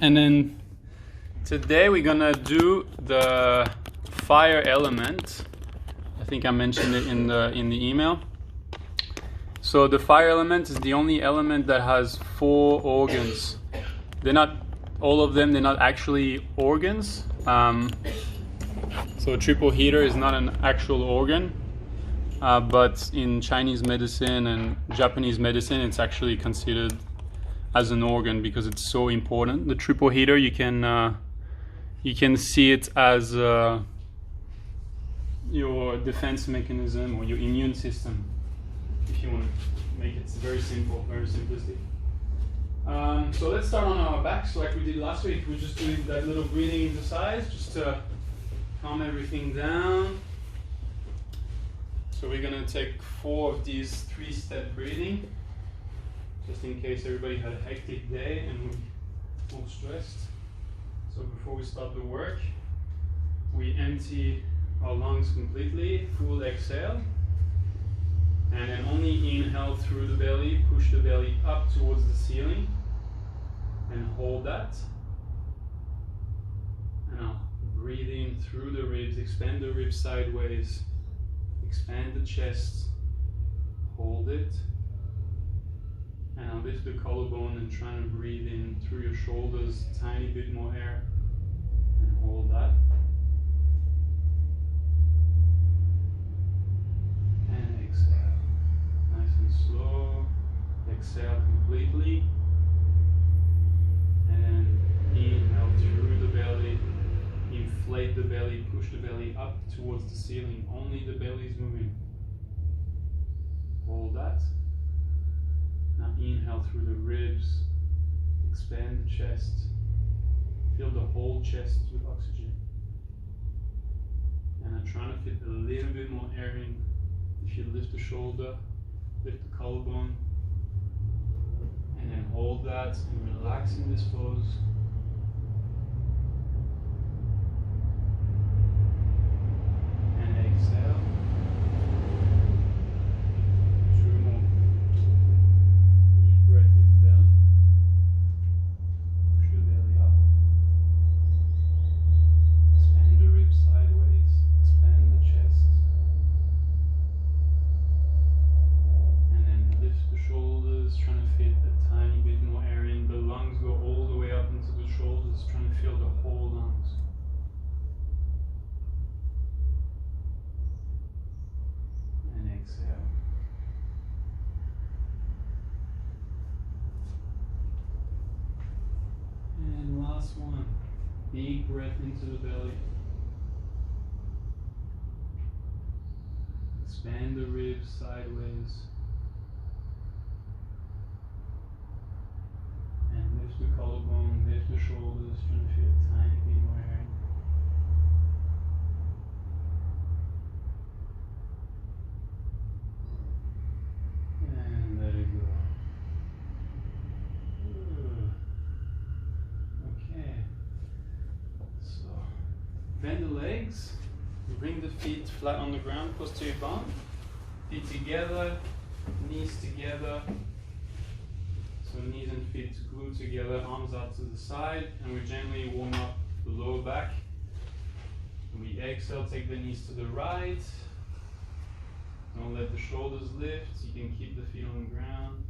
And then today we're gonna do the fire element. I think I mentioned it in the email. So the fire element is the only element that has 4 organs. They're not all of them. They're not actually organs. So a triple heater is not an actual organ, but in Chinese medicine and Japanese medicine, it's actually considered as an organ because it's so important. The triple heater, you can see it as your defense mechanism or your immune system, if you want to make it very simple, very simplistic. So let's start on our backs like we did last week. We're just doing that little breathing exercise just to calm everything down. So we're going to take 4 of these 3-step breathing, just in case everybody had a hectic day and we're all stressed. So before we start the work, we empty our lungs completely, full exhale, and then only inhale through the belly, push the belly up towards the ceiling, and hold that. And I'll breathe in through the ribs, expand the ribs sideways, expand the chest, hold it, and I'll lift the collarbone and try and breathe in through your shoulders, tiny bit more air, and hold that. And exhale, nice and slow, exhale completely, and inhale through the belly. Inflate the belly, push the belly up towards the ceiling. Only the belly is moving. Hold that. Now inhale through the ribs. Expand the chest. Fill the whole chest with oxygen. And I'm trying to fit a little bit more air in. If you lift the shoulder, lift the collarbone, and then hold that and relax in this pose. Exhale. 2 more. Deep breath in the belly. Push the belly up. Expand the ribs sideways. Expand the chest. And then lift the shoulders, trying to fit a tiny bit more air in. The lungs go all the way up into the shoulders, trying to fill the whole lungs. Exhale. And last one. Big breath into the belly. Expand the ribs sideways. And lift the collarbone, lift the shoulders, trying to feel a tiny bit more air. And let it go. Okay. So, bend the legs, bring the feet flat on the ground, close to your bum. Feet together, knees together. So knees and feet glued together, arms out to the side, and we gently warm up the lower back. When we exhale, take the knees to the right. Don't let the shoulders lift. You can keep the feet on the ground.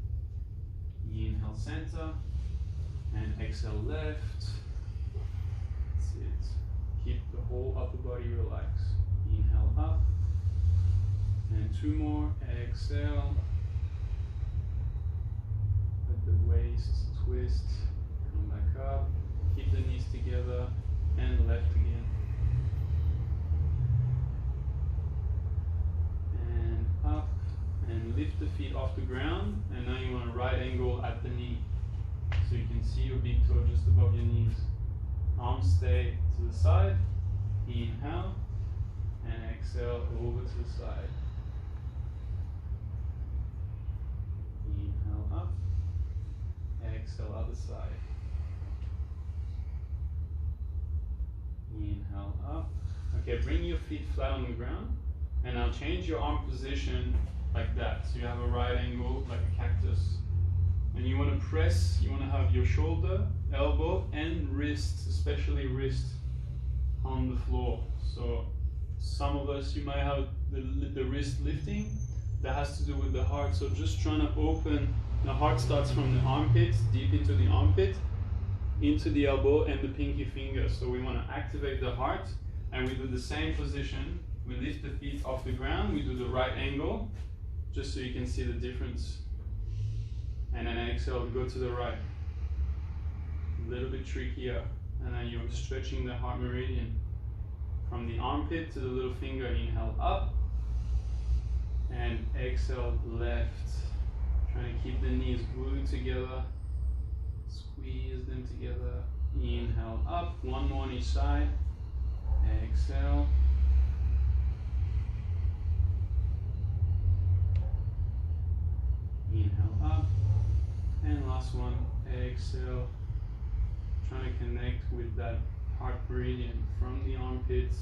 Inhale center and exhale left. That's it. Keep the whole upper body relaxed. Inhale up. And 2 more. Exhale. Let the waist twist. Come back up. Keep the knees together and left again. Up and lift the feet off the ground, and now you want a right angle at the knee so you can see your big toe just above your knees. Arms stay to the side. Inhale and exhale over to the side. Inhale up, exhale other side. Inhale up. Okay, bring your feet flat on the ground. And now change your arm position like that. So you have a right angle like a cactus. And you want to press, you want to have your shoulder, elbow, and wrist, especially wrist, on the floor. So some of us, you might have the wrist lifting. That has to do with the heart. So just trying to open, the heart starts from the armpit, deep into the armpit, into the elbow and the pinky finger. So we want to activate the heart, and we do the same position. We lift the feet off the ground, we do the right angle, just so you can see the difference. And then exhale, go to the right. A little bit trickier. And then you're stretching the heart meridian from the armpit to the little finger. Inhale up, and exhale left. Trying to keep the knees glued together. Squeeze them together. Inhale up, one more on each side. Exhale. Inhale up. And last one, exhale. Trying to connect with that heart meridian from the armpits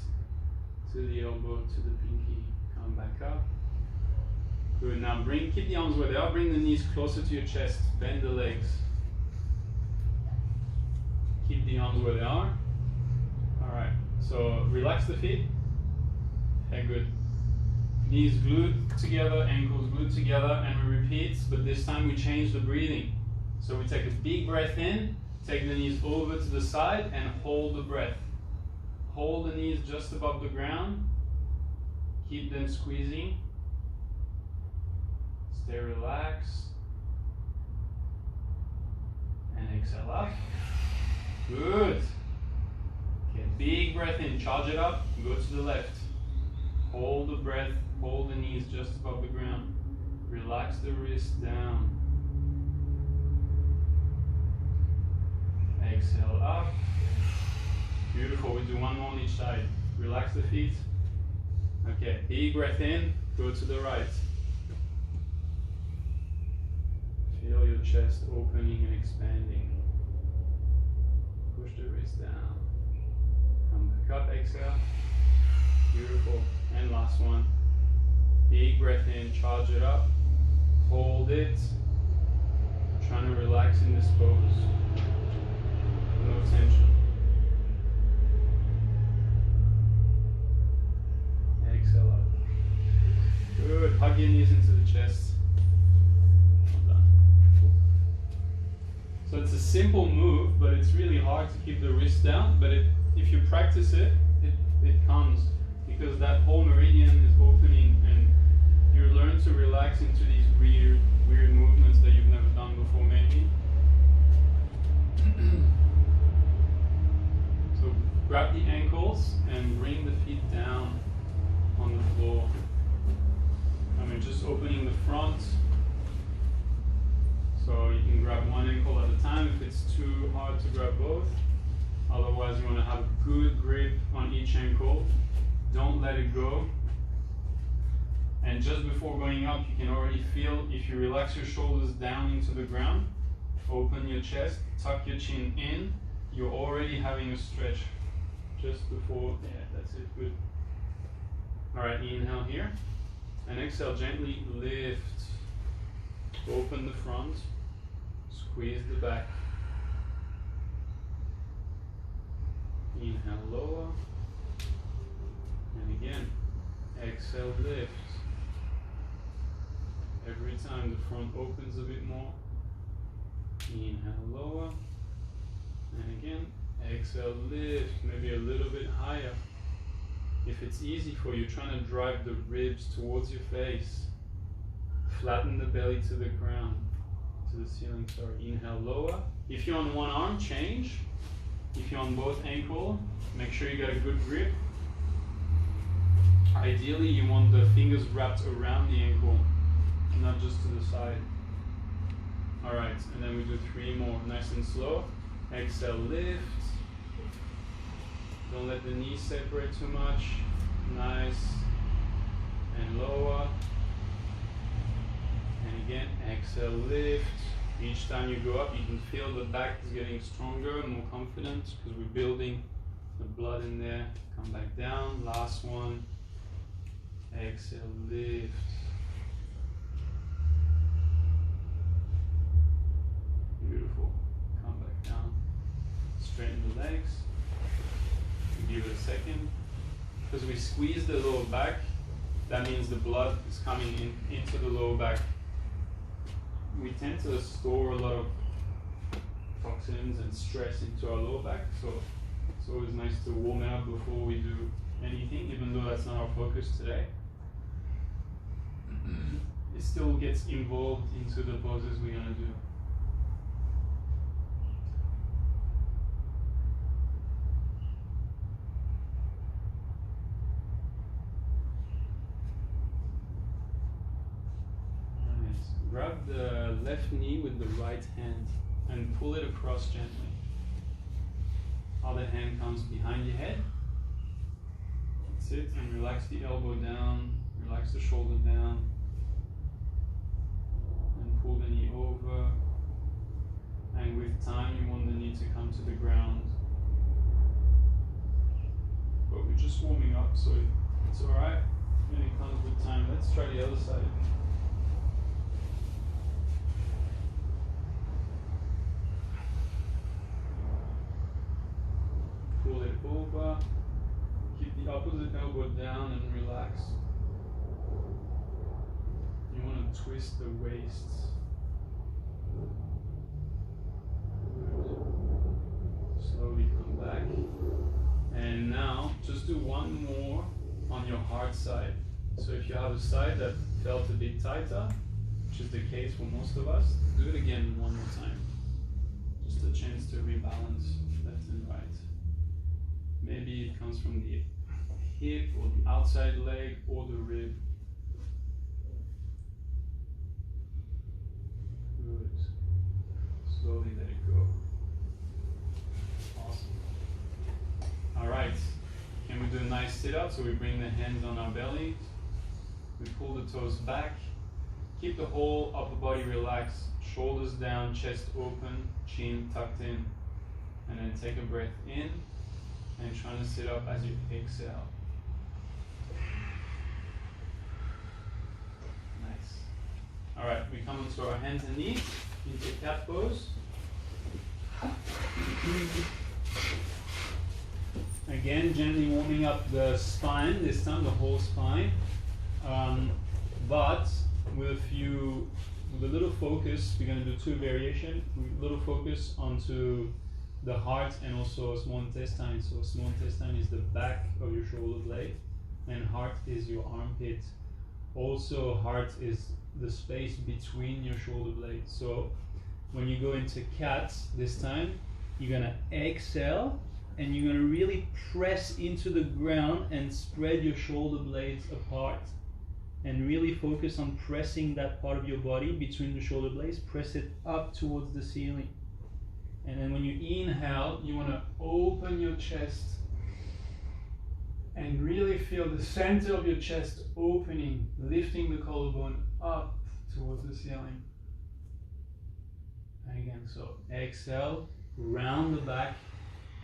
to the elbow to the pinky. Come back up. Good. Now keep the arms where they are. Bring the knees closer to your chest. Bend the legs. Keep the arms where they are. Alright, so relax the feet. Okay, good. Knees glued together, ankles glued together, and we repeat, but this time we change the breathing. So we take a big breath in, take the knees over to the side, and hold the breath. Hold the knees just above the ground. Keep them squeezing. Stay relaxed. And exhale up. Good. Okay, big breath in, charge it up, go to the left. Hold the breath, hold the knees just above the ground. Relax the wrist down. Exhale up. Beautiful, we do one more on each side. Relax the feet. Okay, big breath in, go to the right. Feel your chest opening and expanding. Push the wrist down. Come back up, exhale. Beautiful. And last one. Big breath in, charge it up. Hold it. Trying to relax in this pose. No tension. Exhale up. Good. Hug your knees into the chest. Well done. So it's a simple move, but it's really hard to keep the wrist down. But if you practice it, it comes, because that whole meridian is opening, and you learn to relax into these weird movements that you've never done before, maybe. So grab the ankles and bring the feet down on the floor. I mean, just opening the front. So you can grab one ankle at a time if it's too hard to grab both. Otherwise, you want to have a good grip on each ankle. Don't let it go. And just before going up, you can already feel, if you relax your shoulders down into the ground, open your chest, tuck your chin in, you're already having a stretch. Just before, yeah, that's it, good. Alright, inhale here. And exhale, gently lift. Open the front, squeeze the back. Inhale, lower. And again, exhale, lift. Every time the front opens a bit more. Inhale, lower. And again, exhale, lift. Maybe a little bit higher. If it's easy for you, trying to drive the ribs towards your face. Flatten the belly to the ground, to the ceiling, sorry. Inhale, lower. If you're on one arm, change. If you're on both ankles, make sure you got a good grip. Ideally, you want the fingers wrapped around the ankle, not just to the side. Alright, and then we do 3 more, nice and slow. Exhale, lift. Don't let the knees separate too much. Nice. And lower. And again, exhale, lift. Each time you go up, you can feel the back is getting stronger and more confident, because we're building the blood in there. Come back down. Last one. Exhale, lift. Beautiful. Come back down. Straighten the legs. Give it a second. Because we squeeze the lower back, that means the blood is coming into the lower back. We tend to store a lot of toxins and stress into our lower back, so it's always nice to warm it up before we do anything, even though that's not our focus today. It still gets involved into the poses we're going to do. Grab the left knee with the right hand and pull it across gently. Other hand comes behind your head. That's it, and relax the elbow down, relax the shoulder down, and pull the knee over. And with time, you want the knee to come to the ground. But we're just warming up, so it's alright when it comes with time. Let's try the other side. Pull it over, keep the opposite elbow down and relax. You want to twist the waist. Slowly come back. And now, just do one more on your hard side. So if you have a side that felt a bit tighter, which is the case for most of us, do it again one more time. Just a chance to rebalance left and right. Maybe it comes from the hip or the outside leg or the rib. Good. Slowly let it go. Awesome. All right. Can we do a nice sit-up? So we bring the hands on our belly. We pull the toes back. Keep the whole upper body relaxed. Shoulders down, chest open, chin tucked in. And then take a breath in. And trying to sit up as you exhale. Nice. All right, we come onto our hands and knees into cat pose. Again, gently warming up the spine, this time the whole spine. But with a little focus, we're going to do two variations. A little focus onto the heart and also small intestine. So small intestine is the back of your shoulder blade and heart is your armpit. Also heart is the space between your shoulder blades. So when you go into cat this time, you're gonna exhale and you're gonna really press into the ground and spread your shoulder blades apart and really focus on pressing that part of your body between the shoulder blades. Press it up towards the ceiling. And then when you inhale, you want to open your chest and really feel the center of your chest opening, lifting the collarbone up towards the ceiling. And again, so exhale, round the back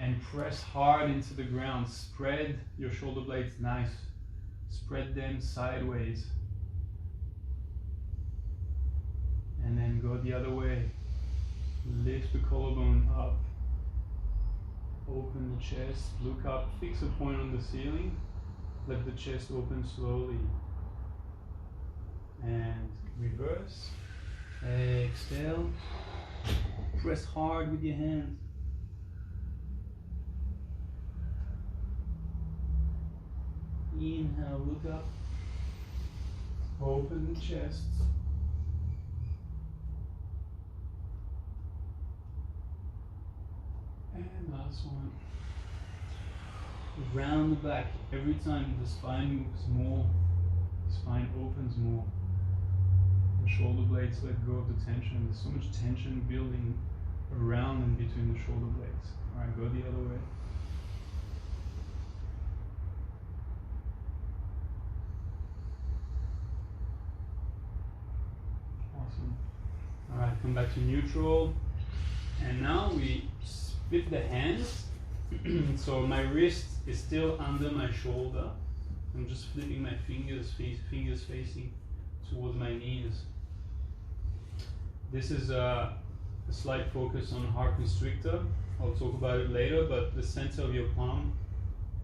and press hard into the ground. Spread your shoulder blades nice. Spread them sideways. And then go the other way. Lift the collarbone up, open the chest, look up, fix a point on the ceiling, let the chest open slowly, and reverse, exhale, press hard with your hands, inhale, look up, open the chest, and last one. Round the back. Every time the spine moves more, the spine opens more. The shoulder blades let go of the tension. There's so much tension building around and between the shoulder blades. Alright, go the other way. Awesome. Alright, come back to neutral. And now we split the hands. So my wrist is still under my shoulder. I'm just flipping my fingers facing towards my knees. This is a slight focus on heart constrictor. I'll talk about it later, but the center of your palm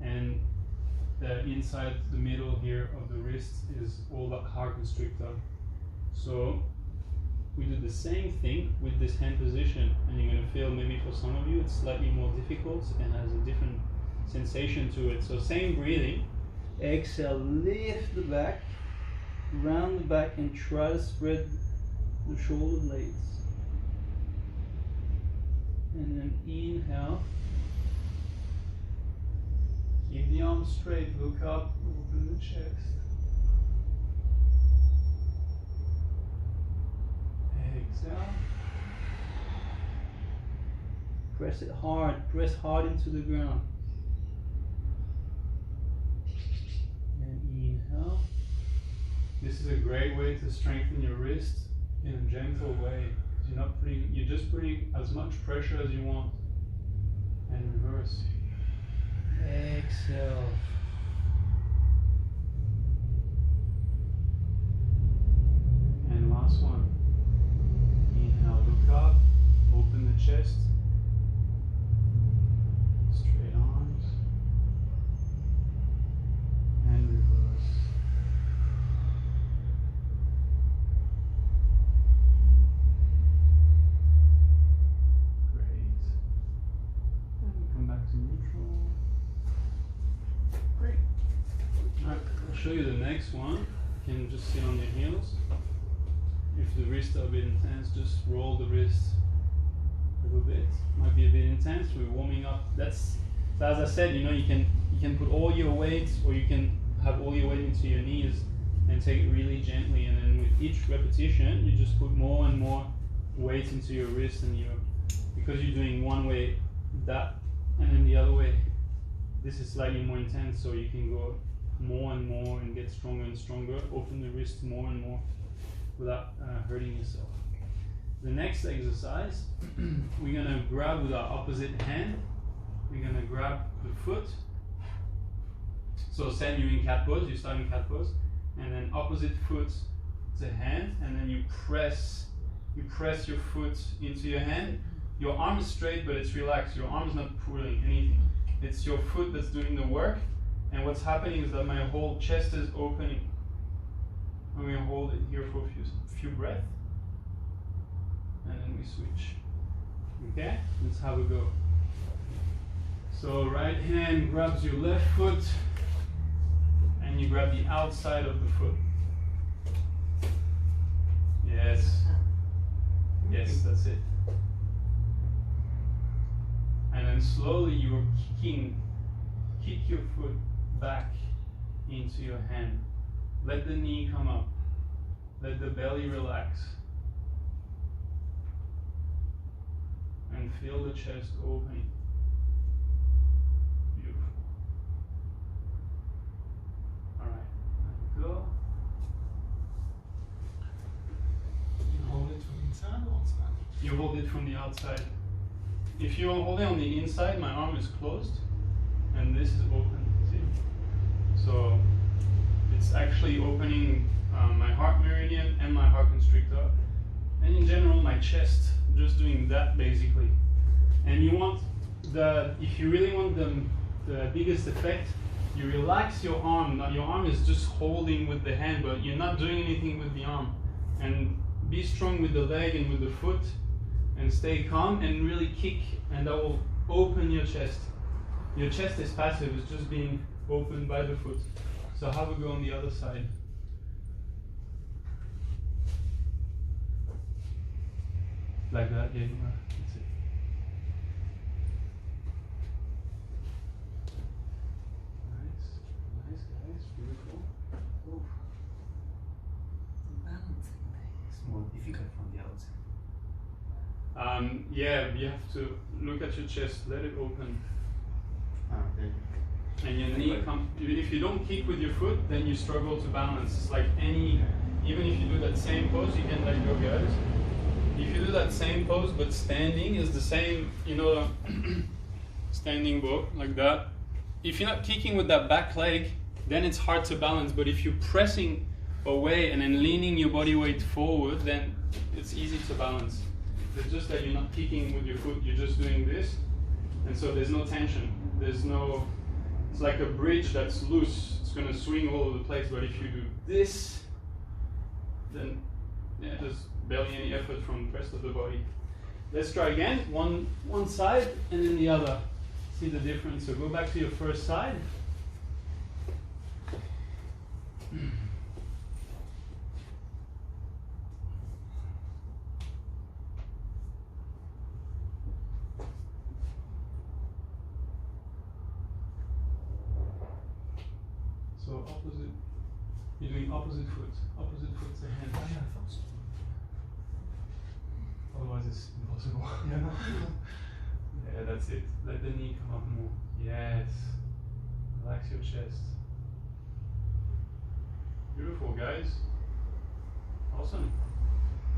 and inside the middle here of the wrist is all that heart constrictor. So we do the same thing with this hand position, and you're going to feel maybe for some of you it's slightly more difficult and has a different sensation to it. So same breathing. Exhale, lift the back, round the back, and try to spread the shoulder blades. And then inhale. Keep the arms straight, look up, open the chest. Exhale. Press it hard, press hard into the ground. And inhale. This is a great way to strengthen your wrist in a gentle way. You're just putting as much pressure as you want. And reverse. Exhale. And last one. Inhale, look up, open the chest. Straight arms. And reverse. Great. And we come back to neutral. Great. Alright, I'll show you the next one. You can just sit on your heels. If the wrists are a bit intense, just roll the wrists a little bit. Might be a bit intense. We're warming up. So as I said, you can put all your weight, or you can have all your weight into your knees and take it really gently. And then with each repetition, you just put more and more weight into your wrist, and because you're doing one way that, and then the other way. This is slightly more intense, so you can go more and more and get stronger and stronger. Open the wrist more and more without hurting yourself. The next exercise, we're going to grab with our opposite hand. We're going to grab the foot. So same, you're in cat pose, you start in cat pose, and then opposite foot to hand, and then you press your foot into your hand. Your arm is straight, but it's relaxed. Your arm is not pulling anything. It's your foot that's doing the work, and what's happening is that my whole chest is opening. I'm going to hold it here for a few breaths, and then we switch. Okay, let's have a go. So right hand grabs your left foot, and you grab the outside of the foot. Yes. Yes, that's it. And then slowly you are kick your foot back into your hand. Let the knee come up. Let the belly relax. And feel the chest opening. Beautiful. Alright, let it go. You hold it from inside or outside? You hold it from the outside. If you hold it on the inside, my arm is closed and this is open. See? So it's actually opening my heart meridian and my heart constrictor, and in general my chest, just doing that basically. And you want if you really want the biggest effect, you relax your arm. Now your arm is just holding with the hand, but you're not doing anything with the arm. And be strong with the leg and with the foot, and stay calm and really kick, and that will open your chest. Your chest is passive, it's just being opened by the foot. So have a go on the other side. Like that, yeah, that's it. Nice guys, beautiful. Oof. The balancing thing is more difficult from the outside. Yeah, you have to look at your chest, let it open. Okay. And your knee if you don't kick with your foot, then you struggle to balance. It's like even if you do that same pose, you can let go, guys. If you do that same pose, but standing is the same, standing bow, like that. If you're not kicking with that back leg, then it's hard to balance. But if you're pressing away and then leaning your body weight forward, then it's easy to balance. It's just that you're not kicking with your foot, you're just doing this, And so there's no tension. There's no, it's like a bridge that's loose. It's going to swing all over the place. But if you do this, then yeah, there's barely any effort from the rest of the body. Let's try again. One side and then the other. See the difference. So go back to your first side. So opposite, you're doing opposite foot. Opposite foot's the hand. Oh, yeah, I thought so. Otherwise it's impossible. Yeah, that's it. Let the knee come up more. Yes. Relax your chest. Beautiful, guys. Awesome.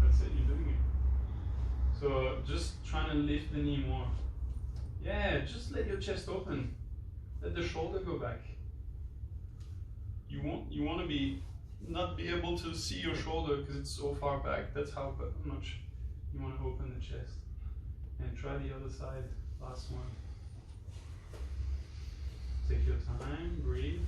That's it, you're doing it. So just trying to lift the knee more. Yeah, just let your chest open. Let the shoulder go back. You want to not be able to see your shoulder because it's so far back. That's how much you want to open the chest. And try the other side. Last one. Take your time, breathe.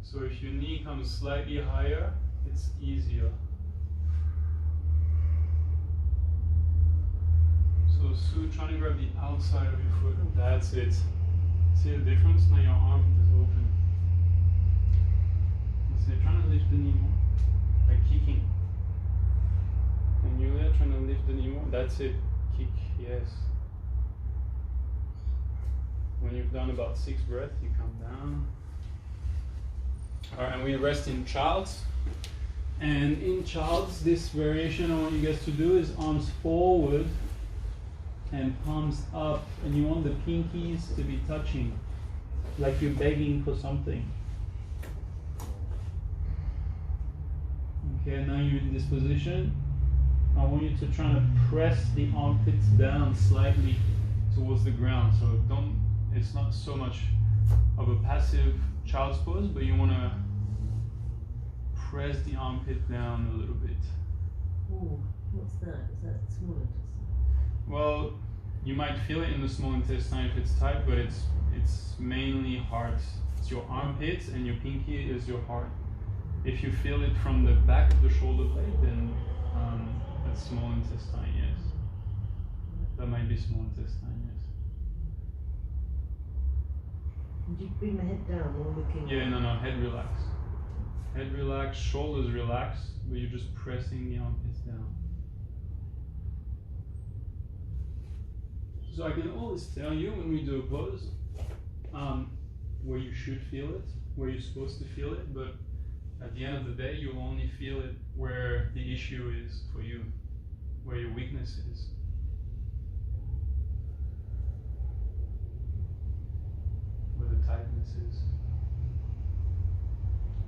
So if your knee comes slightly higher, it's easier. So Sue, trying to grab the outside of your foot. That's it. See the difference? Now your armpit is open. So you're trying to lift the knee more, like kicking. And you're there trying to lift the knee more. That's it. Kick, yes. When you've done about 6 breaths, you come down. Alright, and we rest in Child's. And in Child's, this variation I want you guys to do is arms forward and palms up. And you want the pinkies to be touching, like you're begging for something. Okay, now you're in this position. I want you to try to press the armpits down slightly towards the ground. So it's not so much of a passive child's pose, but you want to press the armpit down a little bit. Ooh, what's that? Is that small intestine? Well, you might feel it in the small intestine if it's tight, but it's mainly heart. It's your armpits and your pinky is your heart. If you feel it from the back of the shoulder blade, then that's small intestine, yes. That might be small intestine, yes. Would you bring the head down or looking? Yeah, no, head relax. Head relax, shoulders relax, but you're just pressing the armpits down. So I can always tell you when we do a pose where you should feel it, where you're supposed to feel it, but at the end of the day, you'll only feel it where the issue is for you, where your weakness is. Where the tightness is.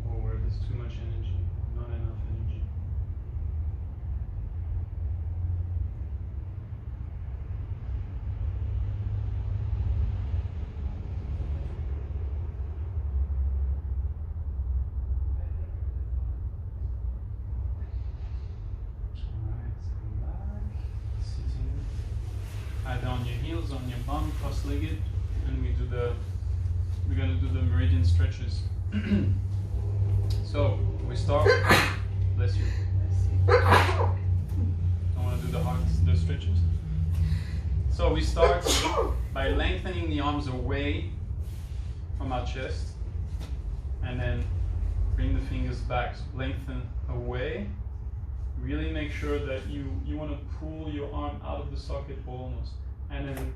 Or where there's too much energy, not enough energy. Add on your heels on your bum, cross-legged, and we're gonna do the Meridian Stretches. So we start. Bless you. Don't want to do the stretches. So we start by lengthening the arms away from our chest, and then bring the fingers back. So lengthen away. Really make sure that you want to pull your arm out of the socket almost, and then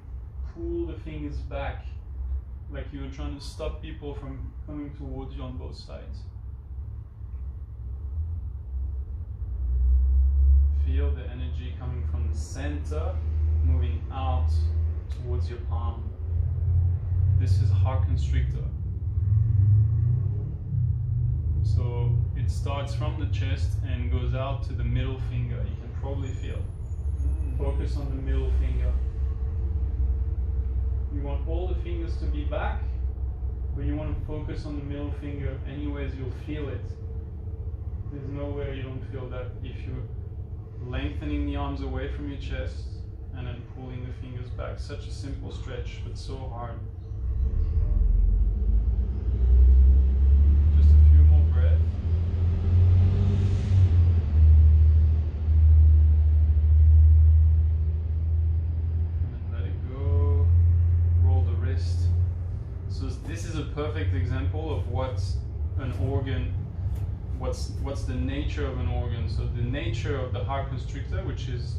pull the fingers back, like you're trying to stop people from coming towards you on both sides. Feel the energy coming from the center, moving out towards your palm. This is a heart constrictor. So it starts from the chest and goes out to the middle finger. You can probably feel. Focus on the middle finger. You want all the fingers to be back, but you want to focus on the middle finger. Anyways, you'll feel it. feel that if you're lengthening the arms away from your chest and then pulling the fingers back. Such a simple stretch, but so hard. Just a few more breaths. And then let it go. Roll the wrist. So this is a perfect example of what's an organ, what's the nature of an organ. So the nature of the heart constrictor, which is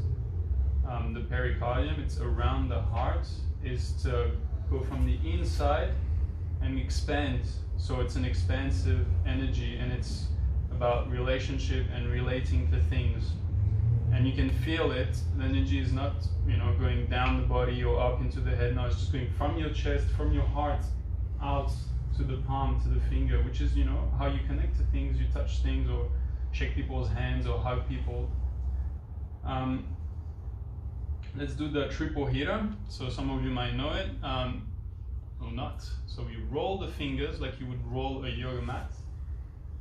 the pericardium, it's around the heart, is to go from the inside and expand. So it's an expansive energy, and it's about relationship and relating to things. And you can feel it. The energy is not, going down the body or up into the head. No, it's just going from your chest, from your heart, out to the palm, to the finger, which is, how you connect to things. You touch things or shake people's hands or hug people. Let's do the triple hitter. So some of you might know it, or not. So we roll the fingers like you would roll a yoga mat.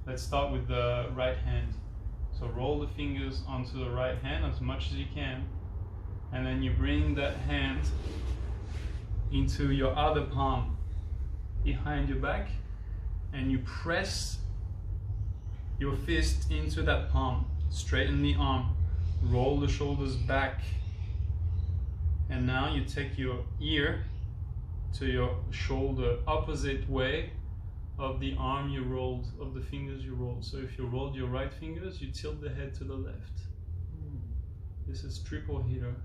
Let's start with the right hand. So roll the fingers onto the right hand as much as you can. And then you bring that hand into your other palm behind your back, and you press your fist into that palm. Straighten the arm, roll the shoulders back, and now you take your ear to your shoulder, opposite way of the arm you rolled, of the fingers you rolled. So if you rolled your right fingers, you tilt the head to the left. This is triple hitter.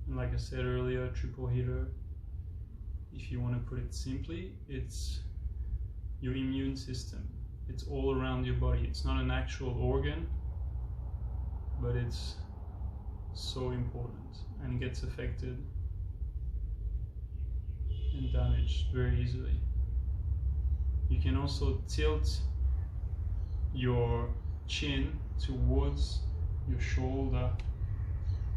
And like I said earlier, triple hitter, if you want to put it simply, it's your immune system. It's all around your body. It's not an actual organ, but it's so important and gets affected and damaged very easily. You can also tilt your chin towards your shoulder.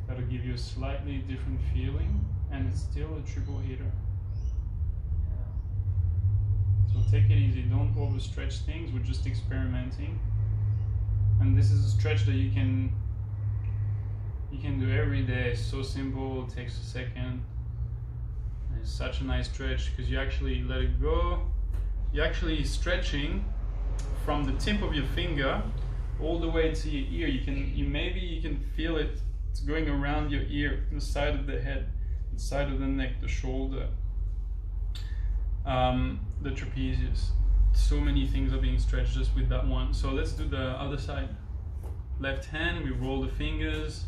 That'll give you a slightly different feeling, and it's still a triple hitter. So take it easy, don't overstretch things, we're just experimenting. And this is a stretch that you can do every day. It's so simple, it takes a second. And it's such a nice stretch because you actually let it go. You're actually stretching from the tip of your finger all the way to your ear. Maybe you can feel it. It's going around your ear, the side of the head, the side of the neck, the shoulder. The trapezius. So many things are being stretched just with that one. So let's do the other side. Left hand, we roll the fingers,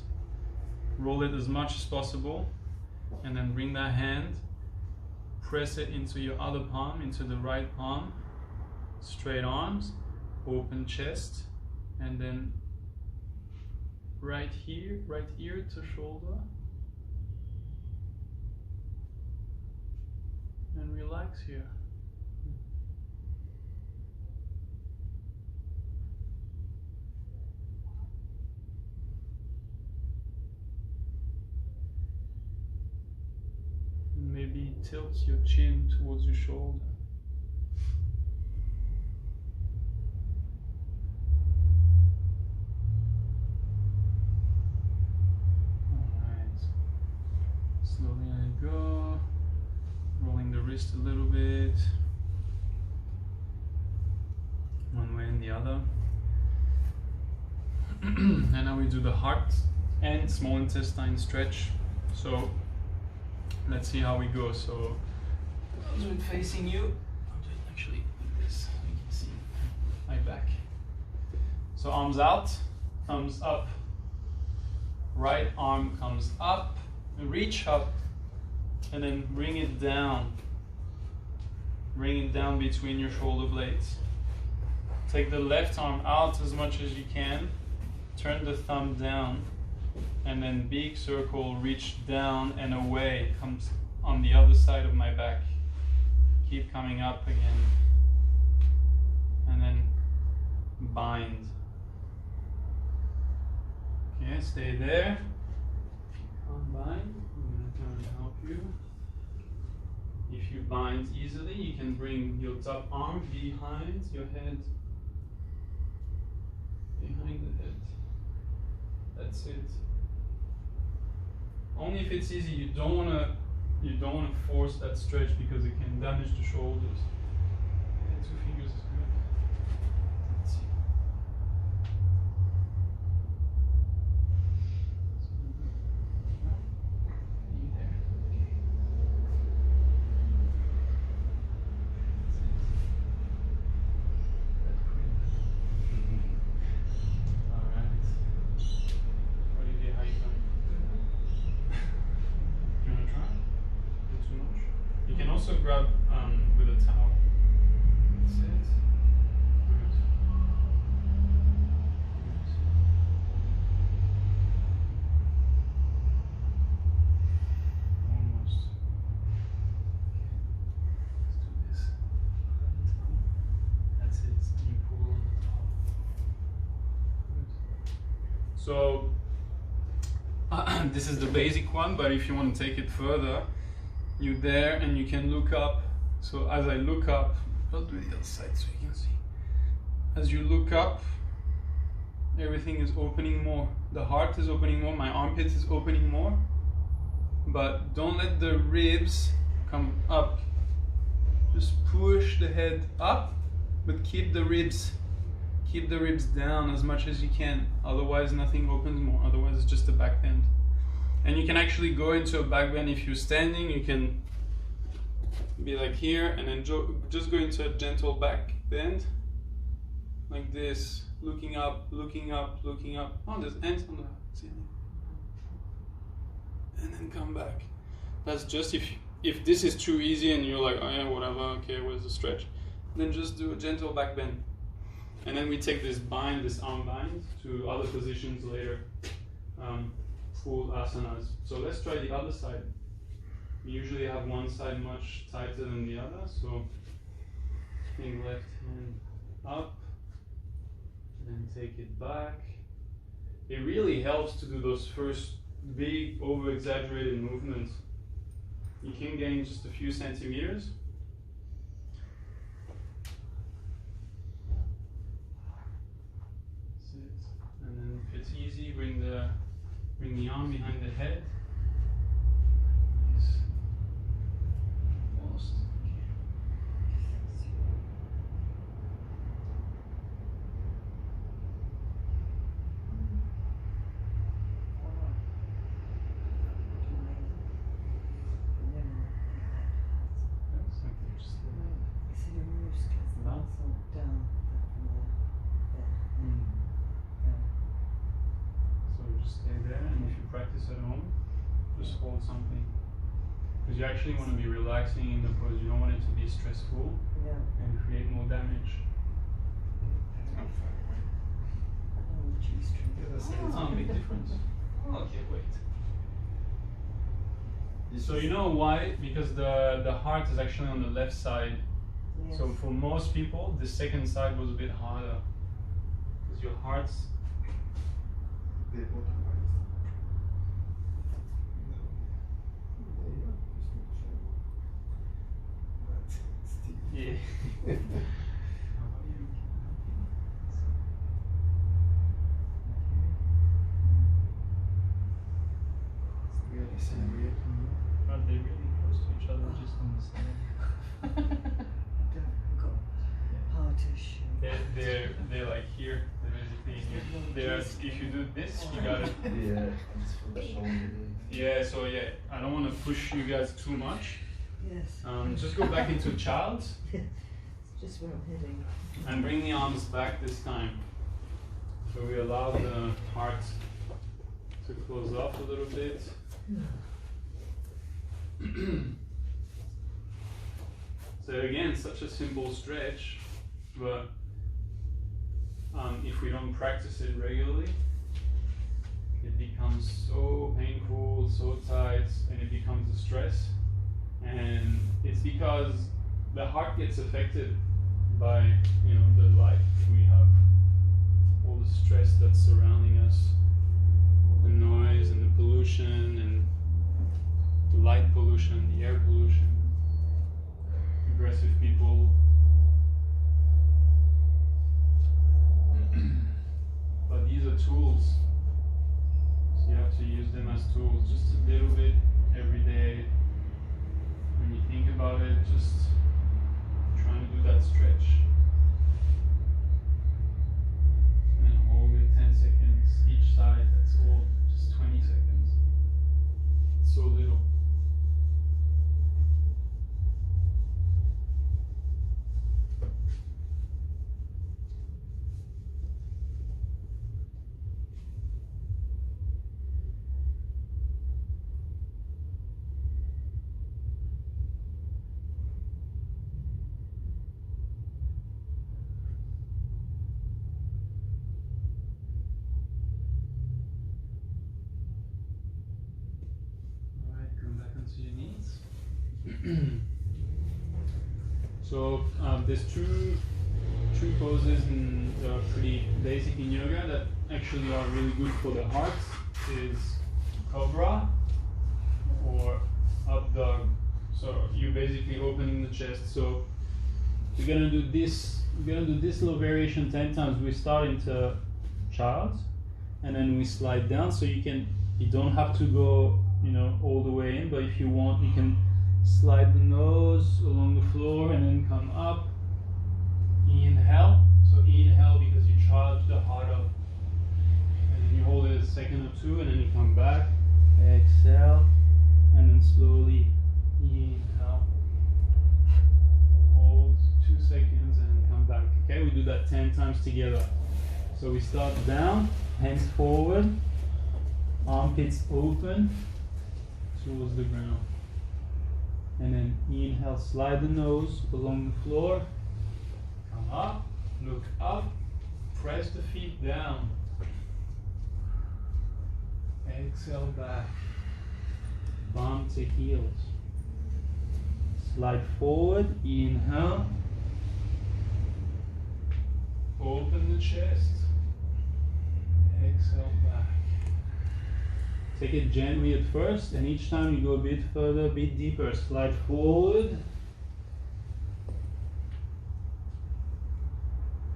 roll it as much as possible, and then bring that hand, press it into your other palm, into the right palm, straight arms, open chest, and then right here, right ear to shoulder. And relax here. And maybe tilt your chin towards your shoulder. Alright. Slowly let it go. Rolling the wrist a little bit, one way and the other. And now we do the heart and small intestine stretch. So let's see how we go. So I'll do it facing you. I'll do it actually like this so you can see my back. So arms out, thumbs up. Right arm comes up, reach up, and then bring it down. Bring it down between your shoulder blades. Take the left arm out as much as you can. Turn the thumb down. And then big circle, reach down and away. Comes on the other side of my back. Keep coming up again. And then bind. Okay, stay there. Bind. you bind easily, you can bring your top arm behind your head. Behind the head. That's it. Only if it's easy. You don't wanna force that stretch because it can damage the shoulders. Yeah, 2 fingers is good. Let's see. You there? Okay. Alright. Olivier, how you doing? You wanna try? Is it too much? You can also grab with a towel. That's it. Good. Almost. Okay. Let's do this. That's it. You pull on the top. Good. So this is the basic one, but if you want to take it further, you're there and you can look up. So as I look up, I'll do the other side so you can see. As you look up, everything is opening more. The heart is opening more, my armpit is opening more. But don't let the ribs come up. Just push the head up, but keep the ribs down as much as you can. Otherwise nothing opens more, otherwise it's just a back bend. And you can actually go into a back bend if you're standing. You can be like here and then just go into a gentle back bend. Like this, looking up, looking up, looking up. Oh, there's ants on the ceiling. And then come back. That's just if this is too easy and you're like, oh yeah, whatever, okay, where's the stretch? Then just do a gentle back bend. And then we take this arm bind to other positions later. Full asanas. So let's try the other side. We usually have one side much tighter than the other, so bring left hand up, and then take it back. It really helps to do those first big, over-exaggerated movements. You can gain just a few centimeters. That's it. And then if it's easy, bring the arm behind the head. Nice. Almost. At home, just hold something, because you actually want to be relaxing in the pose. You don't want it to be stressful and create more damage. Oh, big difference. Oh, okay, wait. So you know why? Because the heart is actually on the left side. Yes. So for most people, the second side was a bit harder, because your heart's yeah. But they're really close to each other, just on the side. They're like here. They're basically here. If you do this, you got it. Yeah, it's for the shoulder. Yeah. So yeah, I don't want to push you guys too much. Yes. Just go back into child. It's just where I'm heading. And bring the arms back this time. So we allow the heart to close up a little bit. So again, such a simple stretch, but if we don't practice it regularly, it becomes so painful, so tight, and it becomes a stress. And it's because the heart gets affected by the life we have, all the stress that's surrounding us, the noise and the pollution and the light pollution, the air pollution. aggressive people. But these are tools. So you have to use them as tools, just a little bit every day. When you think about it, just trying to do that stretch. And then hold it 10 seconds each side, that's all, just 20 seconds. It's so little. To your knees. So there's two poses pretty basic in yoga that actually are really good for the heart. Is Cobra or up dog. So you're basically opening the chest. So we're gonna do this. We're gonna do this little variation 10 times. We start into child, and then we slide down. So you don't have to go, all the way in, but if you want, you can slide the nose along the floor and then come up. Inhale. So inhale because you charge the heart up. And then you hold it a second or two, and then you come back. Exhale, and then slowly inhale. Hold 2 seconds and then come back. Okay, we do that 10 times together. So we start down, hands forward, armpits open towards the ground, and then inhale, slide the nose along the floor, come up, look up, press the feet down, exhale back, bump to heels, slide forward, inhale, open the chest, exhale back. Take it gently at first, and each time you go a bit further, a bit deeper. Slide forward.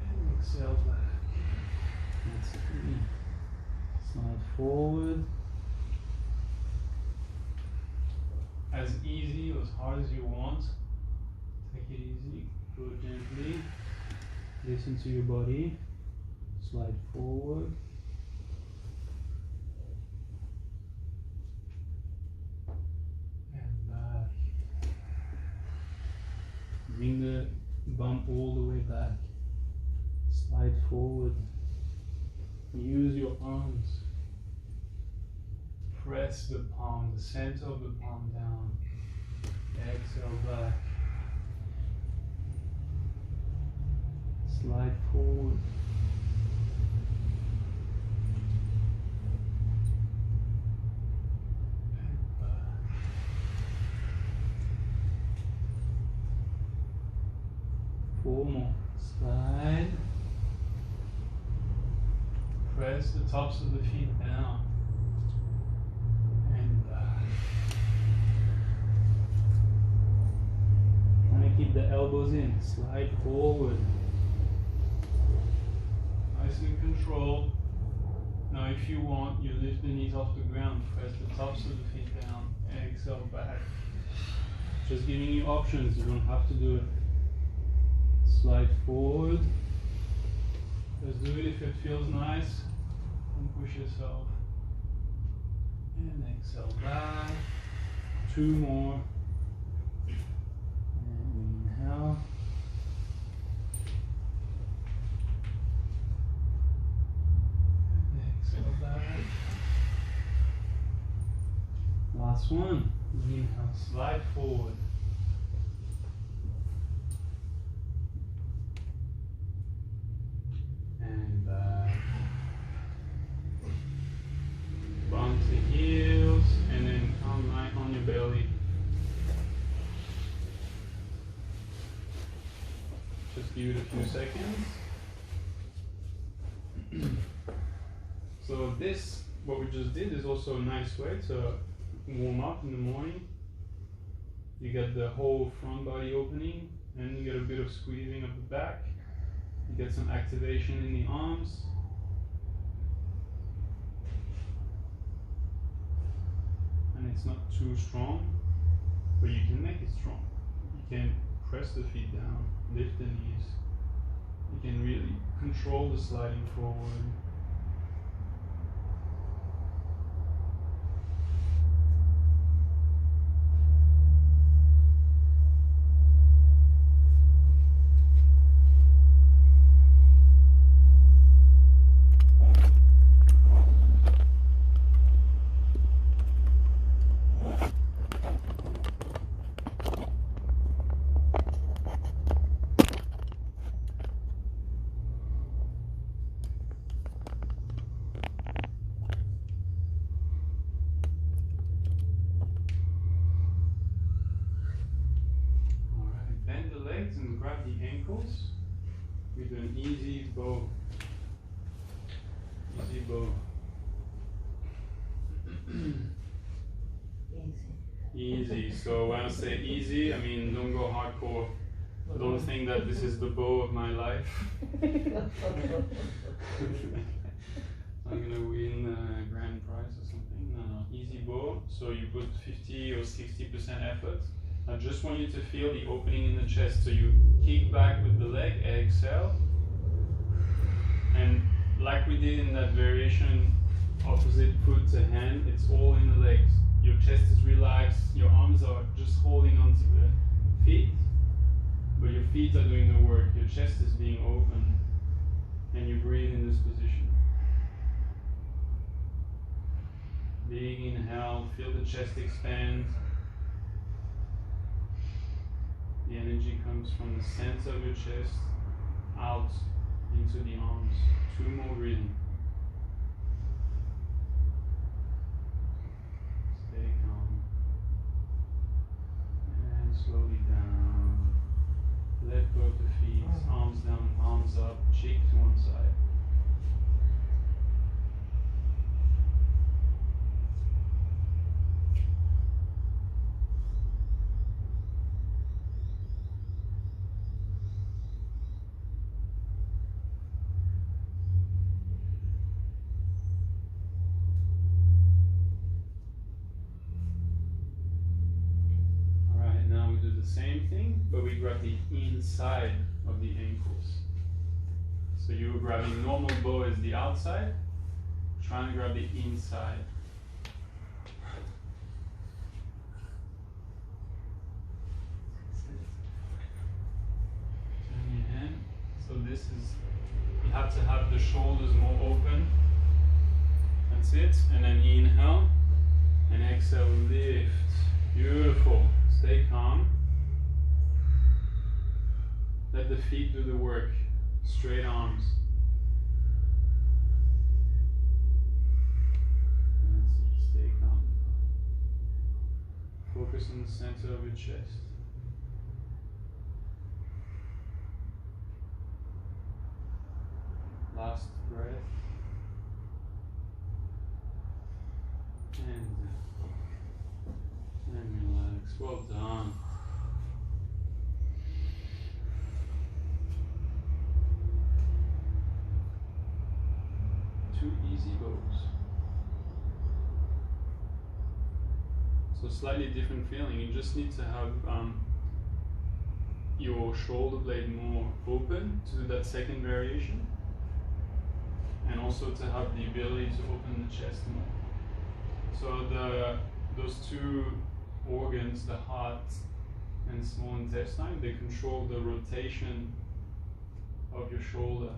And exhale back. That's 3. Slide forward. As easy or as hard as you want. Take it easy. Go gently. Listen to your body. Slide forward. Bring the bum all the way back. Slide forward. Use your arms. Press the palm, the center of the palm down. Exhale back. Slide forward. And back. 4 more. Slide. Press the tops of the feet down. And back. Trying to keep the elbows in. Slide forward. Nice and controlled. Now if you want, you lift the knees off the ground. Press the tops of the feet down. Exhale back. Just giving you options. You don't have to do it. Slide forward. Just do it if it feels nice. Don't push yourself. And exhale back. 2 more. And inhale. And exhale back. Last one. Inhale. Slide forward. And back. Bump the heels, and then come right on your belly. Just give it a few seconds. So this, what we just did, is also a nice way to warm up in the morning. You get the whole front body opening, And you get a bit of squeezing of the back. You get some activation in the arms. And it's not too strong, but you can make it strong. You can press the feet down, lift the knees. You can really control the sliding forward. And grab the ankles with an easy bow. Easy bow. Easy. So when I say easy, I mean don't go hardcore. Don't think that this is the bow of my life. I'm gonna win a grand prize or something. No, easy bow. So you put 50 or 60% effort. I just want you to feel the opening in the chest. So you kick back with the leg, exhale. And like we did in that variation, opposite foot to hand, it's all in the legs. Your chest is relaxed, your arms are just holding onto the feet, but your feet are doing the work. Your chest is being open, and you breathe in this position. Big inhale, feel the chest expand. The energy comes from the center of your chest out into the arms. 2 more breathing. Stay calm. And slowly down. Let go of the feet. Arms down, palms up, cheek to one side. Same thing, but we grab the inside of the ankles. So you're grabbing normal bow as the outside, trying to grab the inside. Turn your hand. So this is, you have to have the shoulders more open. That's it. And then inhale and exhale, lift. Beautiful. Stay calm. Let the feet do the work. Straight arms. That's it. Stay calm. Focus on the center of your chest. Last breath. And relax. Well done. 2 easy bows. So slightly different feeling. You just need to have your shoulder blade more open to do that second variation, and also to have the ability to open the chest more. So those 2 organs, the heart and small intestine, they control the rotation of your shoulder.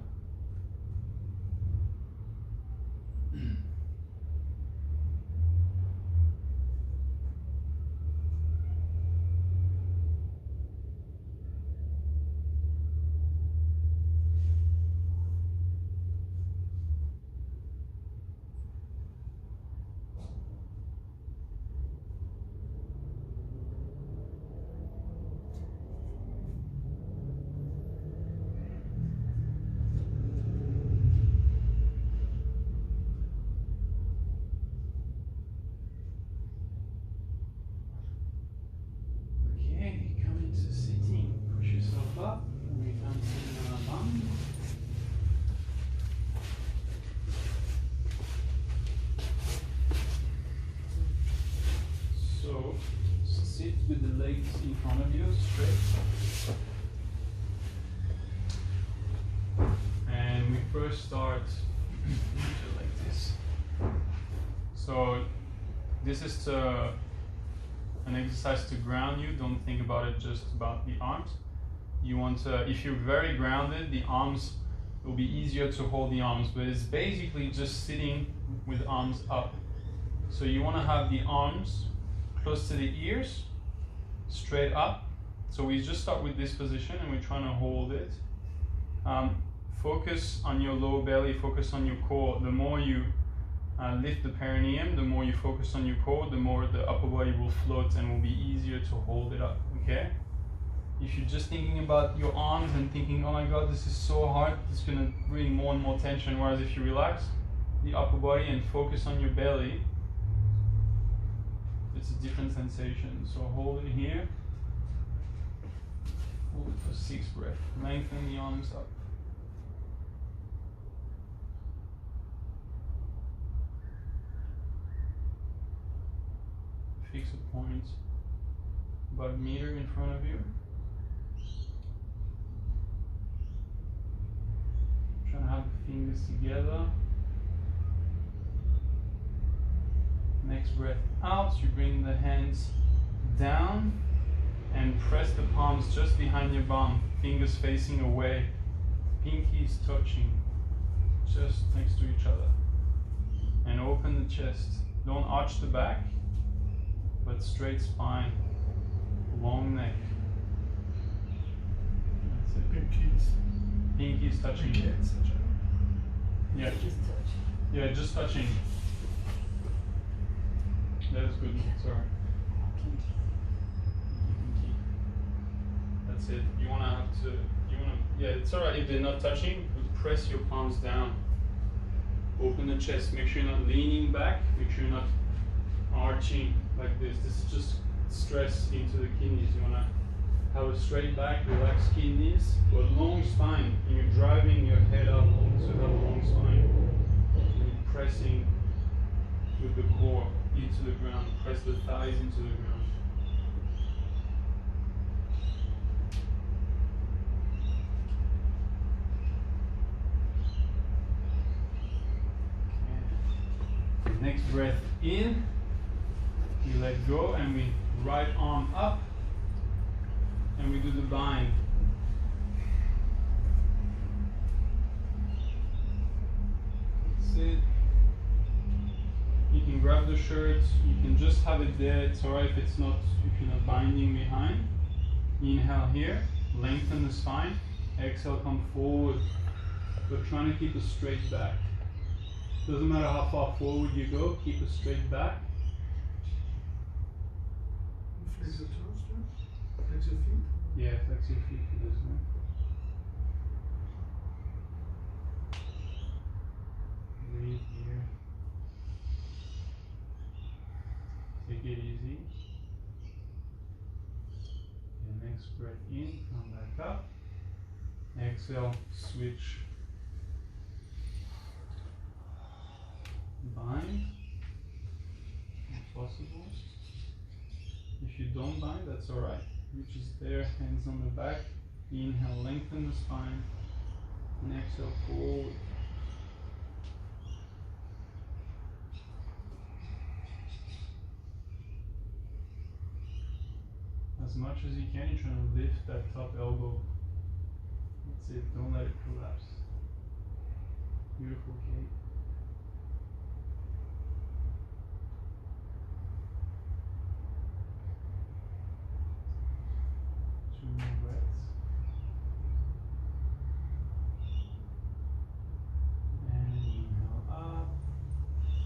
So sit with the legs in front of you, straight. And we first start like this. So this is an exercise to ground you. Don't think about it just about the arms. You want to, if you're very grounded, the arms will be easier to hold the arms, but it's basically just sitting with arms up. So you want to have the arms close to the ears, straight up. So we just start with this position and we're trying to hold it. Focus on your lower belly, focus on your core. The more you lift the perineum, the more you focus on your core, the more the upper body will float and will be easier to hold it up, okay? If you're just thinking about your arms and thinking, oh my god, this is so hard, it's gonna bring more and more tension. Whereas if you relax the upper body and focus on your belly, it's a different sensation. So hold it here, hold it for 6 breaths. Lengthen the arms up. Fix a point about 1 meter in front of you. Trying to have the fingers together. Next breath out, you bring the hands down and press the palms just behind your bum, fingers facing away, pinkies touching just next to each other. And open the chest. Don't arch the back, but straight spine, long neck. That's it. Pinkies touching. Yeah. Just touch. Yeah, just touching. That is good. Sorry. Pinky. That's it. You wanna have to. Yeah, it's alright if they're not touching. But press your palms down. Open the chest. Make sure you're not leaning back. Make sure you're not arching like this. This is just stress into the kidneys. You wanna have a straight back, relaxed kidneys, but long spine. And you're driving your head up, so have a long spine. And you're pressing with the core into the ground. Press the thighs into the ground. Okay. Next breath in. We let go and we right arm up and we do the bind. That's it. You can grab the shirt, you can just have it there. It's alright if you're not binding behind. Inhale here, lengthen the spine. Exhale, come forward. But trying to keep a straight back. Doesn't matter how far forward you go, keep a straight back. Flex your toes too? Flex your feet? Yeah, flex your feet for this one. Breathe here. Take it easy. And next breath in, come back up. Exhale, switch. Bind, if possible. If you don't bind, that's alright. You're just there, hands on the back. Inhale, lengthen the spine. And exhale, forward. As much as you can, you're trying to lift that top elbow. That's it, don't let it collapse. Beautiful, Kate. 2 more breaths. And inhale up.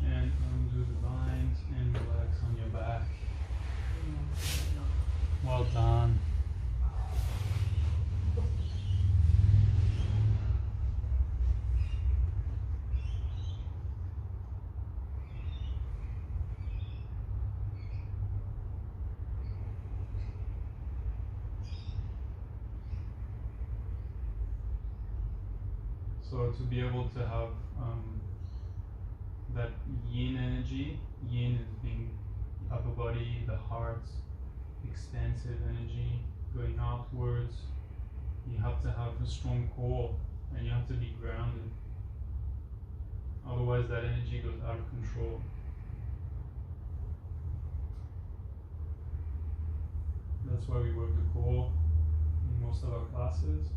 And undo the binds and relax on your back. Well done. So to be able to have that yin energy, yin is being upper body, the heart, expansive energy going outwards. You have to have a strong core and you have to be grounded. Otherwise that energy goes out of control. That's why we work the core in most of our classes.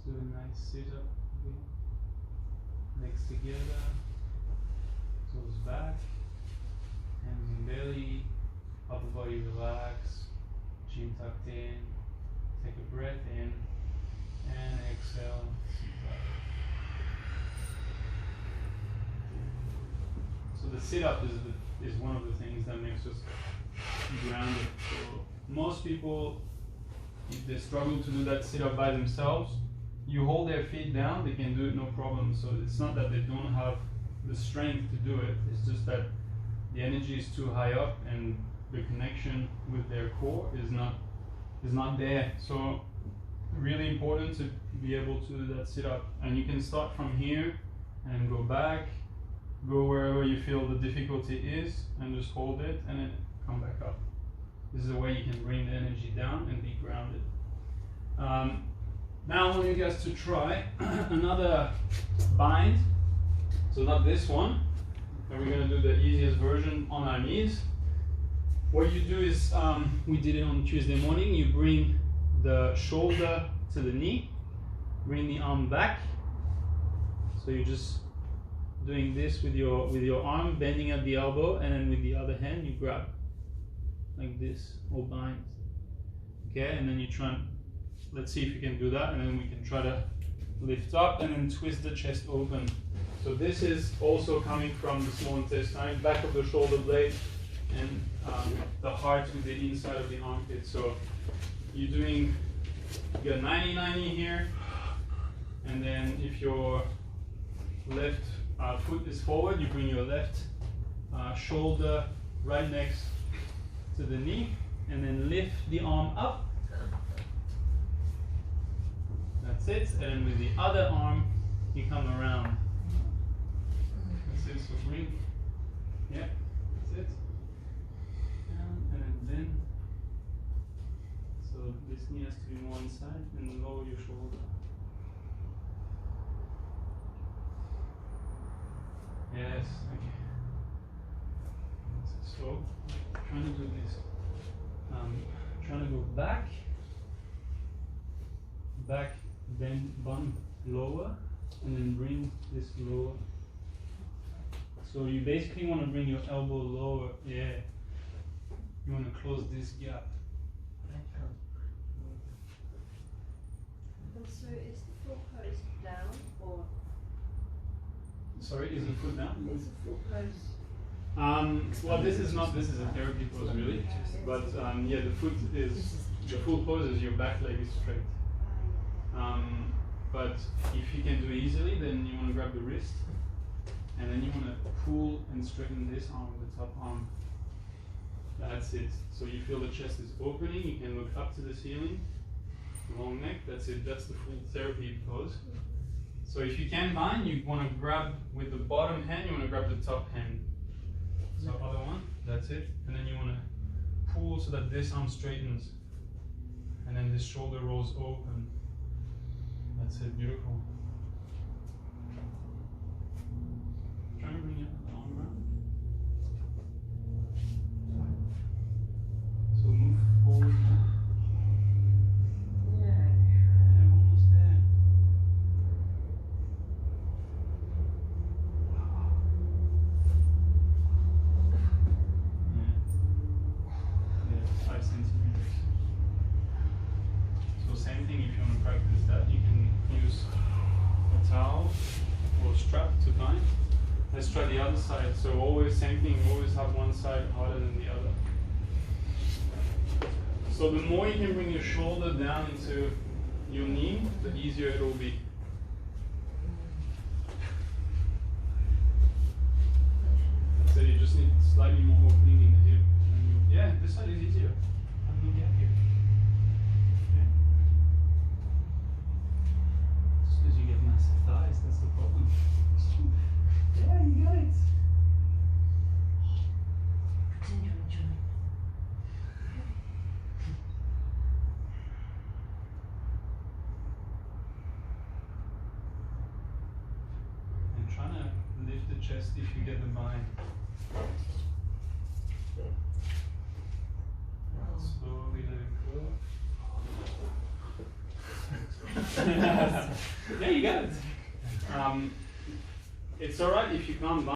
Do a nice sit up again. Legs together, toes back, hands on belly, upper body relax, chin tucked in. Take a breath in and exhale. Sit back. So the sit up is one of the things that makes us grounded. So most people, if they struggle to do that sit up by themselves, you hold their feet down, they can do it no problem. So it's not that they don't have the strength to do it, it's just that the energy is too high up and the connection with their core is not there. So really important to be able to do that sit up. And you can start from here and go back, go wherever you feel the difficulty is and just hold it and then come back up. This is a way you can bring the energy down and be grounded. Now I want you guys to try another bind. So not this one, and we're going to do the easiest version on our knees. What you do is, we did it on Tuesday morning, you bring the shoulder to the knee, bring the arm back. So you're just doing this with your arm, bending at the elbow, and then with the other hand you grab like this, or bind. Okay, and then you try and, let's see if you can do that, and then we can try to lift up and then twist the chest open. So this is also coming from the small intestine, back of the shoulder blade, and the heart with the inside of the armpit. So you're doing, you got 90-90 here, and then if your left foot is forward, you bring your left shoulder right next to the knee, and then lift the arm up. That's it, and then with the other arm, you come around. That's it, so bring, yeah, that's it. And then bend. So this knee has to be more inside, and lower your shoulder. Yes, okay. So, trying to do this. Trying to go back, bend, bun lower, and then bring this lower. So you basically want to bring your elbow lower. Yeah. You want to close this gap. So is the full pose down or? Sorry, is the foot down? Is the full pose? Well, this is a therapy pose really, but yeah, the full pose is your back leg is straight. But if you can do it easily, then you want to grab the wrist, and then you want to pull and straighten this arm with the top arm. That's it. So you feel the chest is opening, you can look up to the ceiling, long neck, that's it, that's the full therapy pose. So if you can bind, you want to grab with the bottom hand, you want to grab the top hand. So other one, that's it. And then you want to pull so that this arm straightens. And then this shoulder rolls open. That's it, beautiful. Try and bring your arm around. So move forward now. that. You can use a towel or a strap to bind. Let's try the other side. So always same thing, always have one side harder than the other. So the more you can bring your shoulder down into your knee, the easier it will be. So you just need slightly more opening in the hip. And yeah, this side is easier. Have no gap here. Okay. As soon as you get massive thighs, that's the problem. Yeah, you got it. Continue enjoying. And trying to lift the chest if you get the bind. Slowly let it go. Yeah, you got it. It's alright if you can't bind.